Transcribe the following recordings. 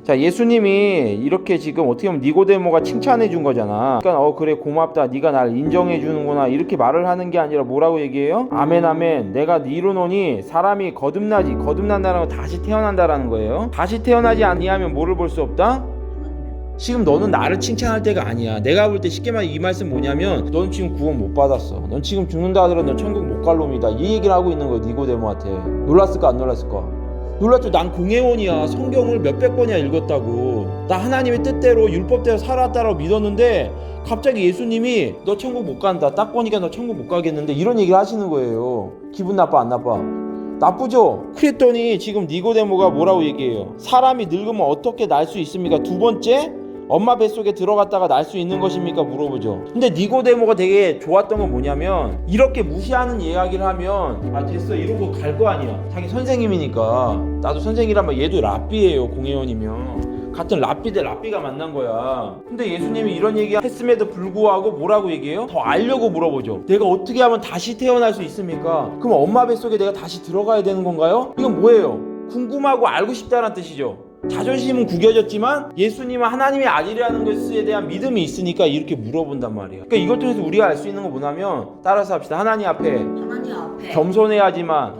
자, 예수님이 이렇게 지금 어떻게 보면 니고데모가 칭찬해 준 거잖아. 그러니까 그래 고맙다, 네가 날 인정해 주는구나, 이렇게 말을 하는 게 아니라 뭐라고 얘기해요? 아멘 아멘, 내가 이르노니 사람이 거듭난다는 건 다시 태어난다라는 거예요. 다시 태어나지 아니하면 뭐를 볼 수 없다? 지금 너는 나를 칭찬할 때가 아니야. 내가 볼 때 쉽게 말해 이 말씀 뭐냐면, 넌 지금 구원 못 받았어. 넌 지금 죽는다 하더라도 넌 천국 못 갈 놈이다, 이 얘기를 하고 있는 거야 니고데모한테. 놀랐을까 안 놀랐을까? 놀랐죠. 난 공회원이야. 성경을 몇백 번이나 읽었다고. 나 하나님의 뜻대로 율법대로 살았다라고 믿었는데 갑자기 예수님이 너 천국 못 간다, 딱 보니까 너 천국 못 가겠는데, 이런 얘기를 하시는 거예요. 기분 나빠 안 나빠? 나쁘죠? 그랬더니 지금 니고데모가 뭐라고 얘기해요? 사람이 늙으면 어떻게 날 수 있습니까? 두 번째, 엄마 뱃속에 들어갔다가 날 수 있는 것입니까? 물어보죠. 근데 니고데모가 되게 좋았던 건 뭐냐면, 이렇게 무시하는 이야기를 하면 아 됐어 이러고 갈 거 아니야. 자기 선생님이니까. 나도 선생이라면 얘도 랍비예요. 공회원이면 같은 랍비 대 랍비가 만난 거야. 근데 예수님이 이런 얘기 했음에도 불구하고 뭐라고 얘기해요? 더 알려고 물어보죠. 내가 어떻게 하면 다시 태어날 수 있습니까? 그럼 엄마 뱃속에 내가 다시 들어가야 되는 건가요? 이건 뭐예요? 궁금하고 알고 싶다는 뜻이죠. 자존심은 구겨졌지만 예수님은 하나님의 아들이라는 것에 대한 믿음이 있으니까 이렇게 물어본단 말이에요. 그러니까 이걸 통해서 우리가 알 수 있는 건 뭐냐면, 따라서 합시다. 하나님 앞에 겸손해야지만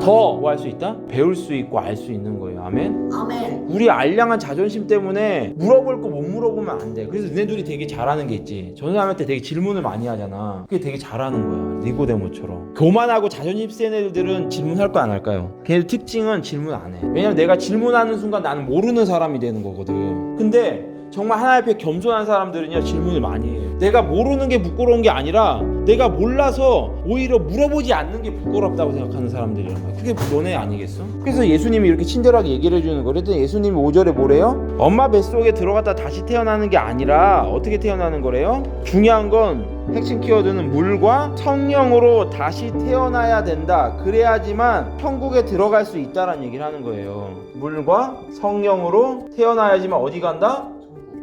더 뭐 할 수 있다? 배울 수 있고 알 수 있는 거예요. 아멘? 아멘. 우리 알량한 자존심 때문에 물어볼 거 못 물어보면 안 돼. 그래서 너네들이 되게 잘하는 게 있지. 전사할 때 되게 질문을 많이 하잖아. 그게 되게 잘하는 거야. 니고데모처럼. 교만하고 자존심 센 애들은 질문할 거 안 할까요? 걔들 특징은 질문 안 해. 왜냐면 내가 질문하는 순간 나는 모르는 사람이 되는 거거든. 근데 정말 하나님 앞에 겸손한 사람들은요, 질문을 많이 해요. 내가 모르는 게 부끄러운 게 아니라 내가 몰라서 오히려 물어보지 않는 게 부끄럽다고 생각하는 사람들이란 말이야. 그게 너네 아니겠어? 그래서 예수님이 이렇게 친절하게 얘기를 해주는 거예요. 그랬더니 예수님이 5절에 뭐래요? 엄마 뱃속에 들어갔다 다시 태어나는 게 아니라 어떻게 태어나는 거래요? 중요한 건, 핵심 키워드는 물과 성령으로 다시 태어나야 된다. 그래야지만 천국에 들어갈 수 있다라는 얘기를 하는 거예요. 물과 성령으로 태어나야지만 어디 간다?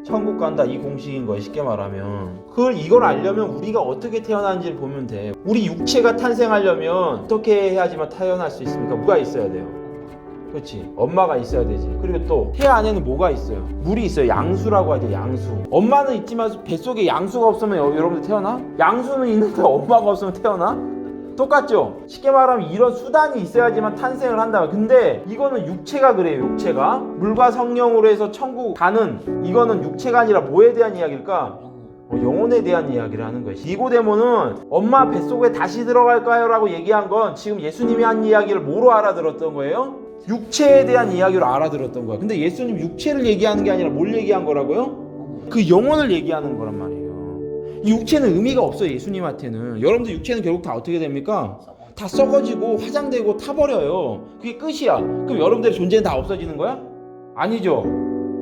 천국 간다. 이 공식인 거야, 쉽게 말하면. 이걸 알려면 우리가 어떻게 태어나는지를 보면 돼. 우리 육체가 탄생하려면 어떻게 해야지만 태어날 수 있습니까? 뭐가 있어야 돼요? 그렇지, 엄마가 있어야 되지. 그리고 또 태 안에는 뭐가 있어요? 물이 있어요. 양수라고 하죠. 양수. 엄마는 있지만 뱃속에 양수가 없으면 여러분들 태어나? 양수는 있는데 엄마가 없으면 태어나? 똑같죠? 쉽게 말하면 이런 수단이 있어야지만 탄생을 한다. 근데 이거는 육체가 그래요. 육체가 물과 성령으로 해서 천국 가는, 이거는 육체가 아니라 뭐에 대한 이야기일까? 영혼에 대한 이야기를 하는 거예요. 니고데모는 엄마 뱃속에 다시 들어갈까요? 라고 얘기한 건 지금 예수님이 한 이야기를 뭐로 알아들었던 거예요? 육체에 대한 이야기로 알아들었던 거야. 근데 예수님 육체를 얘기하는 게 아니라 뭘 얘기한 거라고요? 그 영혼을 얘기하는 거란 말이에요. 이 육체는 의미가 없어요. 예수님한테는. 여러분들 육체는 결국 다 어떻게 됩니까? 다 썩어지고 화장되고 타버려요. 그게 끝이야. 그럼 여러분들의 존재는 다 없어지는 거야? 아니죠.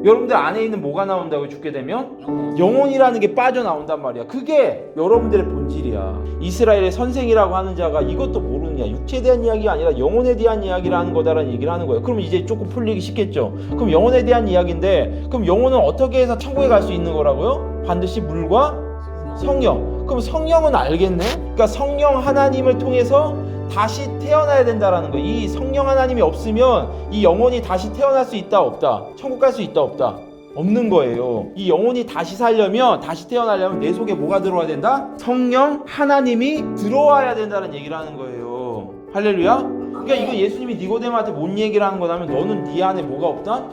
여러분들 안에 있는 뭐가 나온다고? 죽게 되면 영혼이라는 게 빠져나온단 말이야. 그게 여러분들의 본질이야. 이스라엘의 선생이라고 하는 자가 이것도 모르느냐? 육체에 대한 이야기가 아니라 영혼에 대한 이야기를 하는 거다라는 얘기를 하는 거예요. 그럼 이제 조금 풀리기 쉽겠죠. 그럼 영혼에 대한 이야기인데, 그럼 영혼은 어떻게 해서 천국에 갈 수 있는 거라고요? 반드시 물과 성령. 그럼 성령은 알겠네? 그러니까 성령 하나님을 통해서 다시 태어나야 된다라는 거예요. 이 성령 하나님이 없으면 이 영혼이 다시 태어날 수 있다 없다? 천국 갈 수 있다 없다? 없는 거예요. 이 영혼이 다시 살려면, 다시 태어나려면 내 속에 뭐가 들어와야 된다? 성령 하나님이 들어와야 된다는 얘기를 하는 거예요. 할렐루야? 그러니까 이거 예수님이 니고데모한테 뭔 얘기를 하는 거냐면, 너는 네 안에 뭐가 없다?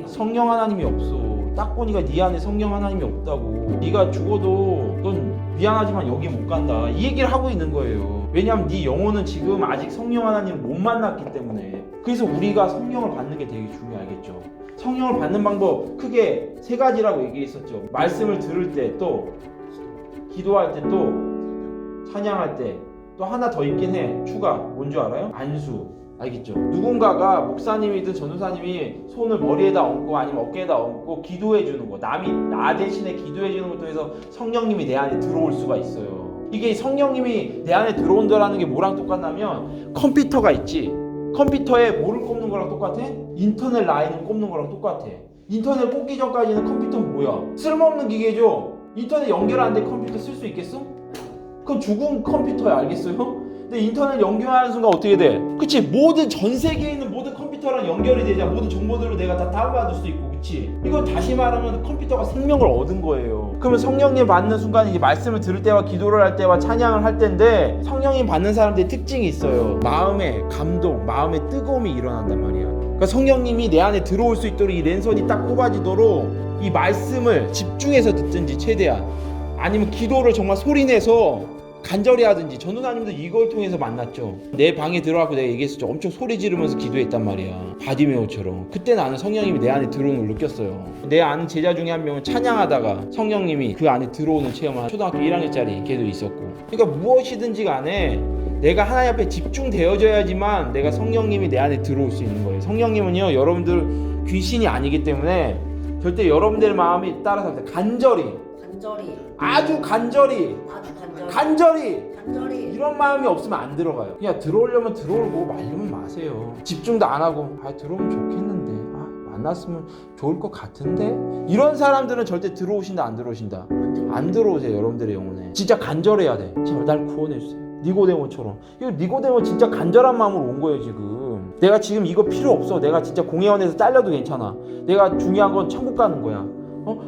성령 하나님이 없어. 딱 보니까 네 안에 성령 하나님이 없다고. 네가 죽어도 넌 미안하지만 여기 못 간다, 이 얘기를 하고 있는 거예요. 왜냐하면 네 영혼은 지금 아직 성령 하나님을 못 만났기 때문에. 그래서 우리가 성령을 받는 게 되게 중요하겠죠. 성령을 받는 방법 크게 세 가지라고 얘기했었죠. 말씀을 들을 때, 또 기도할 때, 또 찬양할 때, 또 하나 더 있긴 해. 추가. 뭔 줄 알아요? 안수. 알겠죠? 누군가가 목사님이든 전도사님이 손을 머리에다 얹고 아니면 어깨에다 얹고 기도해 주는 거, 남이 나 대신에 기도해 주는 것을 통해서 성령님이 내 안에 들어올 수가 있어요. 이게 성령님이 내 안에 들어온다라는 게 뭐랑 똑같냐면, 컴퓨터가 있지. 컴퓨터에 뭐를 꼽는 거랑 똑같아? 인터넷 라인을 꼽는 거랑 똑같아. 인터넷 꽂기 전까지는 컴퓨터는 뭐야? 쓸모없는 기계죠. 인터넷 연결 안 돼 컴퓨터 쓸 수 있겠어? 그건 죽은 컴퓨터야. 알겠어요? 근데 인터넷 연결하는 순간 어떻게 돼? 그치? 모든 전 세계에 있는 모든 컴퓨터 컴퓨터랑 연결이 되자 모든 정보들을 내가 다 다운받을 수 있고, 그치? 이건 다시 말하면 컴퓨터가 생명을 얻은 거예요. 그러면 성령님 받는 순간 이제 말씀을 들을 때와 기도를 할 때와 찬양을 할 때인데, 성령님 받는 사람들의 특징이 있어요. 마음에 감동, 마음에 뜨거움이 일어난단 말이야. 그러니까 성령님이 내 안에 들어올 수 있도록 이 랜선이 딱 꼽아지도록 이 말씀을 집중해서 듣든지 최대한, 아니면 기도를 정말 소리내서 간절히 하든지. 전도사님도 이걸 통해서 만났죠. 내 방에 들어가고 내가 얘기했었죠. 엄청 소리 지르면서 기도했단 말이야, 바디메오처럼. 그때 나는 성령님이 내 안에 들어오는 걸 느꼈어요. 내 아는 제자 중에 한 명은 찬양하다가 성령님이 그 안에 들어오는 체험을 초등학교 1학년짜리 걔도 있었고. 그러니까 무엇이든지 간에 내가 하나님 앞에 집중되어져야지만 내가 성령님이 내 안에 들어올 수 있는 거예요. 성령님은요, 여러분들 귀신이 아니기 때문에 절대 여러분들 마음이 따라서 간절히, 아주 간절히 이런 마음이 없으면 안 들어가요. 그냥 들어오려면 들어오고 말려면 마세요. 집중도 안 하고 들어오면 좋겠는데, 만났으면 좋을 것 같은데, 이런 사람들은 절대 들어오신다 안 들어오신다? 안 들어오세요. 여러분들의 영혼에 진짜 간절해야 돼. 제발 날 구원해주세요. 니고데모처럼. 이거 니고데모 진짜 간절한 마음으로 온 거예요. 지금 내가 지금 이거 필요 없어. 내가 진짜 공회원에서 잘려도 괜찮아. 내가 중요한 건 천국 가는 거야.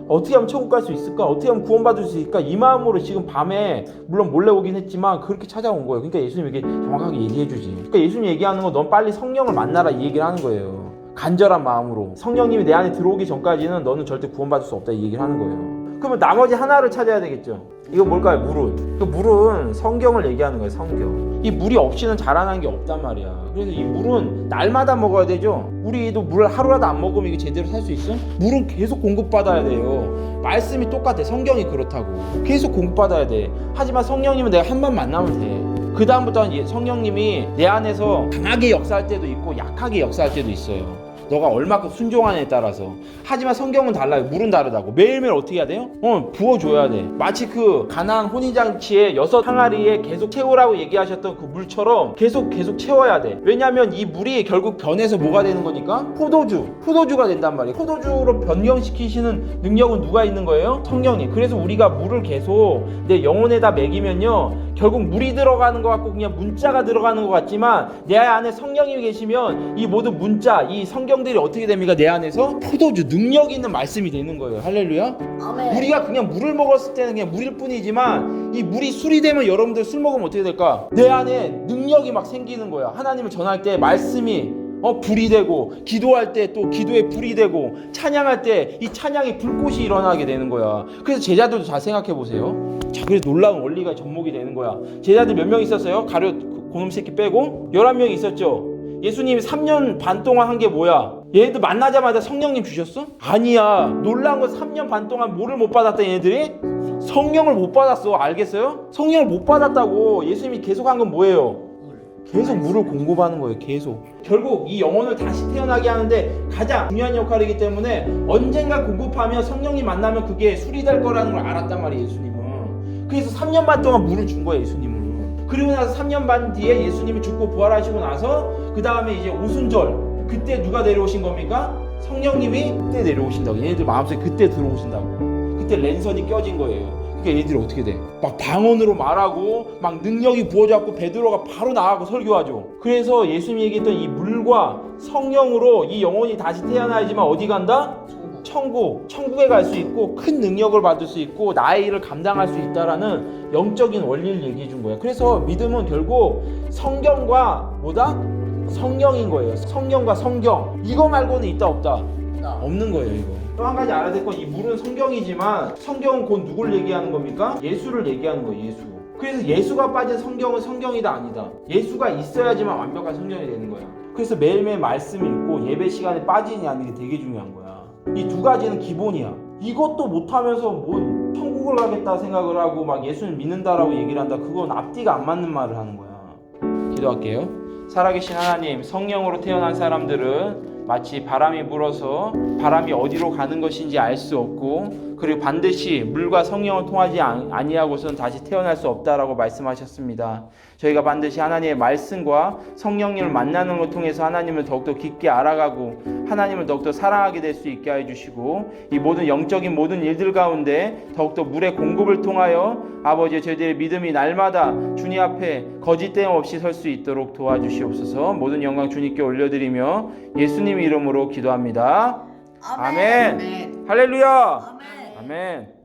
어떻게 하면 천국 갈 수 있을까? 어떻게 하면 구원받을 수 있을까? 이 마음으로 지금 밤에 물론 몰래 오긴 했지만 그렇게 찾아온 거예요. 그러니까 예수님에게 정확하게 얘기해 주지. 그러니까 예수님 얘기하는 건 넌 빨리 성령을 만나라 이 얘기를 하는 거예요. 간절한 마음으로. 성령님이 내 안에 들어오기 전까지는 너는 절대 구원받을 수 없다 이 얘기를 하는 거예요. 그러면 나머지 하나를 찾아야 되겠죠. 이거 뭘까요? 물은. 그 물은 성경을 얘기하는 거예요. 성경. 이 물이 없이는 자라나는 게 없단 말이야. 그래서 이 물은 날마다 먹어야 되죠. 우리도 물을 하루라도 안 먹으면 이게 제대로 살 수 있어? 물은 계속 공급받아야 돼요. 말씀이 똑같아. 성경이 그렇다고. 계속 공급받아야 돼. 하지만 성령님은 내가 한 번 만나면 돼. 그 다음부터는 성령님이 내 안에서 강하게 역사할 때도 있고 약하게 역사할 때도 있어요. 너가 얼마큼 순종하느냐에 따라서. 하지만 성경은 달라요. 물은 다르다고. 매일매일 어떻게 해야 돼요? 부어줘야 돼. 마치 그 가나안 혼인잔치에 6 항아리에 계속 채우라고 얘기하셨던 그 물처럼 계속 채워야 돼. 왜냐하면 이 물이 결국 변해서 뭐가 되는 거니까? 포도주가 된단 말이에요. 포도주로 변경시키시는 능력은 누가 있는 거예요? 성령님. 그래서 우리가 물을 계속 내 영혼에다 먹이면요, 결국 물이 들어가는 것 같고 그냥 문자가 들어가는 것 같지만 내 안에 성령님이 계시면 이 모든 문자, 이 성경들이 어떻게 됩니까? 내 안에서 포도주, 능력 있는 말씀이 되는 거예요. 할렐루야. 아멘. 우리가 그냥 물을 먹었을 때는 그냥 물일 뿐이지만 이 물이 술이 되면, 여러분들 술 먹으면 어떻게 될까? 내 안에 능력이 막 생기는 거야. 하나님을 전할 때 말씀이 불이 되고, 기도할 때 또 기도에 불이 되고, 찬양할 때 이 찬양의 불꽃이 일어나게 되는 거야. 그래서 제자들도 잘 생각해 보세요. 자, 그래서 놀라운 원리가 접목이 되는 거야. 제자들 몇 명 있었어요? 가룟 고놈 새끼 빼고 11명 있었죠. 예수님이 3년 반 동안 한 게 뭐야? 얘네들 만나자마자 성령님 주셨어? 아니야. 놀라운 건 3년 반 동안 뭐를 못 받았다 얘네들이? 성령을 못 받았어. 알겠어요? 성령을 못 받았다고. 예수님이 계속 한 건 뭐예요? 계속 물을 공급하는 거예요. 계속. 결국 이 영혼을 다시 태어나게 하는데 가장 중요한 역할이기 때문에 언젠가 공급하면 성령님 만나면 그게 술이 될 거라는 걸 알았단 말이에요. 예수님은. 그래서 3년 반 동안 물을 준 거예요. 예수님은. 그리고 나서 3년 반 뒤에 예수님이 죽고 부활하시고 나서 그 다음에 이제 오순절, 그때 누가 내려오신 겁니까? 성령님이 그때 내려오신다고. 얘네들 마음속에 그때 들어오신다고. 그때 랜선이 껴진 거예요. 그러니까 얘들이 어떻게 돼? 막 방언으로 말하고 막 능력이 부어져갖고 베드로가 바로 나가고 설교하죠. 그래서 예수님이 얘기했던 이 물과 성령으로 이 영혼이 다시 태어나야지만 어디 간다? 천국에 갈 수 있고 큰 능력을 받을 수 있고 나의 일을 감당할 수 있다라는 영적인 원리를 얘기해 준 거예요. 그래서 믿음은 결국 성경과 뭐다? 성령인 거예요. 성령과 성경. 이거 말고는 있다 없다? 없는 거예요. 이거. 또 한 가지 알아야 될 건 이 물은 성경이지만 성경은 곧 누굴 얘기하는 겁니까? 예수를 얘기하는 거예요. 예수. 그래서 예수가 빠진 성경은 성경이다 아니다? 예수가 있어야지만 완벽한 성경이 되는 거야. 그래서 매일매일 말씀 읽고 예배 시간에 빠지냐 아닌 게 되게 중요한 거야. 이 두 가지는 기본이야. 이것도 못하면서 뭐 천국을 가겠다 생각을 하고 막 예수를 믿는다라고 얘기를 한다. 그건 앞뒤가 안 맞는 말을 하는 거야. 기도할게요. 살아계신 하나님, 성령으로 태어난 사람들은 마치 바람이 불어서 바람이 어디로 가는 것인지 알 수 없고, 그리고 반드시 물과 성령을 통하지 아니하고서는 다시 태어날 수 없다라고 말씀하셨습니다. 저희가 반드시 하나님의 말씀과 성령님을 만나는 것 통해서 하나님을 더욱더 깊게 알아가고 하나님을 더욱더 사랑하게 될 수 있게 해주시고 이 모든 영적인 모든 일들 가운데 더욱더 물의 공급을 통하여 아버지 저희들의 믿음이 날마다 주님 앞에 거짓됨 없이 설 수 있도록 도와주시옵소서. 모든 영광 주님께 올려드리며 예수님 이름으로 기도합니다. 아멘. 할렐루야. 아멘.